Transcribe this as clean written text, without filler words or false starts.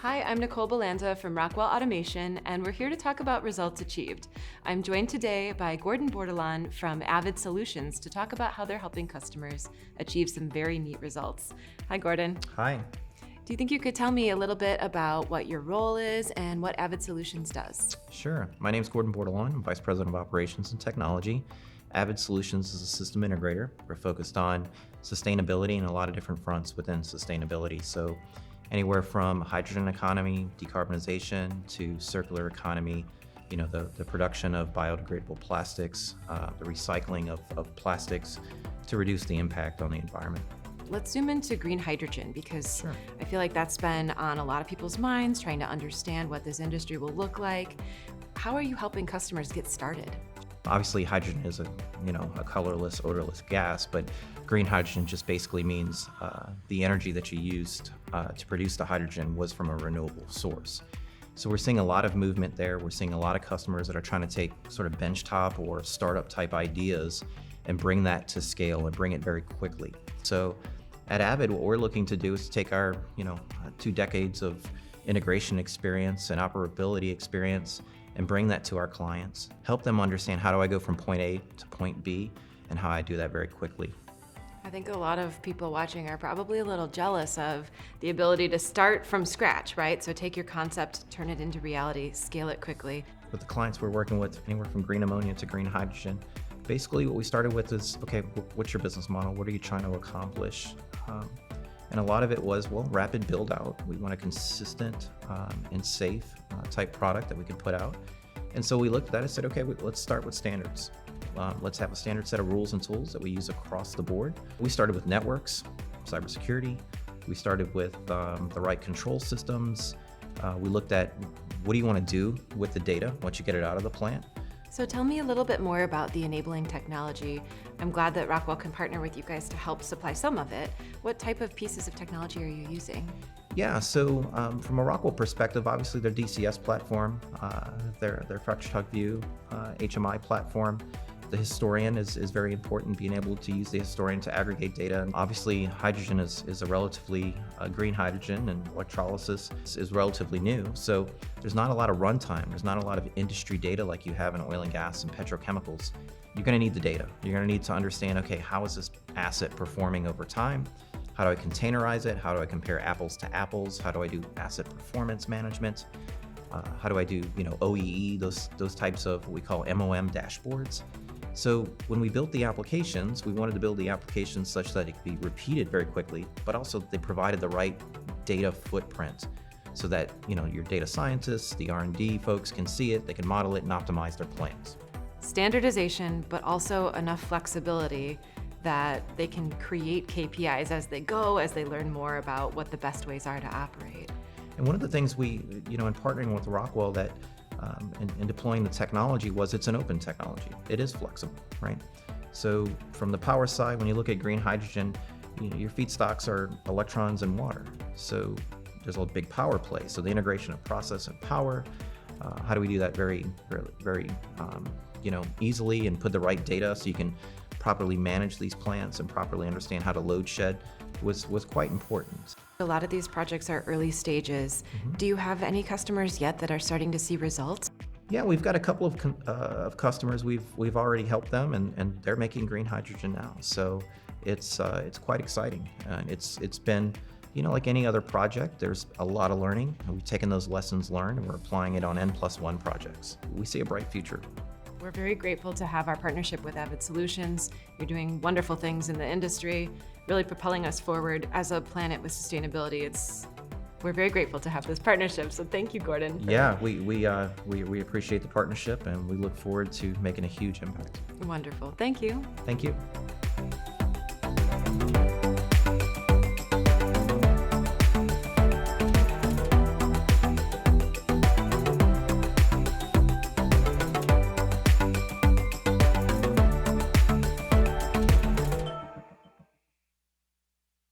Hi, I'm Nicole Belanza from Rockwell Automation, and we're here to talk about results achieved. I'm joined today by Gordon Bordelon from Avid Solutions to talk about how they're helping customers achieve some very neat results. Hi, Gordon. Hi. Do you think you could tell me a little bit about what your role is and what Avid Solutions does? Sure. My name is Gordon Bordelon. I'm Vice President of Operations and Technology. Avid Solutions is a system integrator. We're focused on sustainability and a lot of different fronts within sustainability. So anywhere from hydrogen economy, decarbonization, to circular economy, the production of biodegradable plastics, the recycling of plastics to reduce the impact on the environment. Let's zoom into green hydrogen because Sure. I feel like that's been on a lot of people's minds, trying to understand what this industry will look like. How are you helping customers get started? Obviously, hydrogen is a colorless, odorless gas, but green hydrogen just basically means the energy that you used to produce the hydrogen was from a renewable source. So we're seeing a lot of movement there. We're seeing a lot of customers that are trying to take sort of benchtop or startup type ideas and bring that to scale and bring it very quickly. So at Avid, what we're looking to do is to take our 2 decades of integration experience and operability experience and bring that to our clients, help them understand how do I go from point A to point B and how I do that very quickly. I think a lot of people watching are probably a little jealous of the ability to start from scratch, right? So take your concept, turn it into reality, scale it quickly. With the clients we're working with, anywhere from green ammonia to green hydrogen, basically what we started with is, okay, what's your business model? What are you trying to accomplish? And a lot of it was, rapid build out. We want a consistent and safe type product that we could put out. And so we looked at that and said, okay, let's start with standards. Let's have a standard set of rules and tools that we use across the board. We started with networks, cybersecurity. We started with the right control systems. We looked at what do you want to do with the data once you get it out of the plant. So tell me a little bit more about the enabling technology. I'm glad that Rockwell can partner with you guys to help supply some of it. What type of pieces of technology are you using? Yeah, so from a Rockwell perspective, obviously their DCS platform, their FractureTalk View HMI platform. The historian is very important, being able to use the historian to aggregate data. And obviously, hydrogen is a relatively green hydrogen, and electrolysis is relatively new. So there's not a lot of runtime. There's not a lot of industry data like you have in oil and gas and petrochemicals. You're going to need the data. You're going to need to understand, okay, how is this asset performing over time? How do I containerize it? How do I compare apples to apples? How do I do asset performance management? How do I do OEE, those types of what we call MOM dashboards? So when we built the applications, we wanted to build the applications such that it could be repeated very quickly, but also they provided the right data footprint so that your data scientists, the R&D folks can see it, they can model it and optimize their plans. Standardization, but also enough flexibility that they can create KPIs as they go, as they learn more about what the best ways are to operate. And one of the things we, in partnering with Rockwell that in deploying the technology was it's an open technology. It is flexible, right? So from the power side, when you look at green hydrogen, your feedstocks are electrons and water. So there's a big power play. So the integration of process and power, how do we do that very easily and put the right data so you can properly manage these plants and properly understand how to load shed was quite important. A lot of these projects are early stages. Do you have any customers yet that are starting to see results? Yeah, we've got a couple of customers. We've already helped them, and they're making green hydrogen now. So it's quite exciting. It's been like any other project. There's a lot of learning, and we've taken those lessons learned and we're applying it on N+1 projects. We see a bright future. We're very grateful to have our partnership with Avid Solutions. You're doing wonderful things in the industry, really propelling us forward as a planet with sustainability. We're very grateful to have this partnership. So thank you, Gordon. Yeah, we appreciate the partnership and we look forward to making a huge impact. Wonderful. Thank you. Thank you.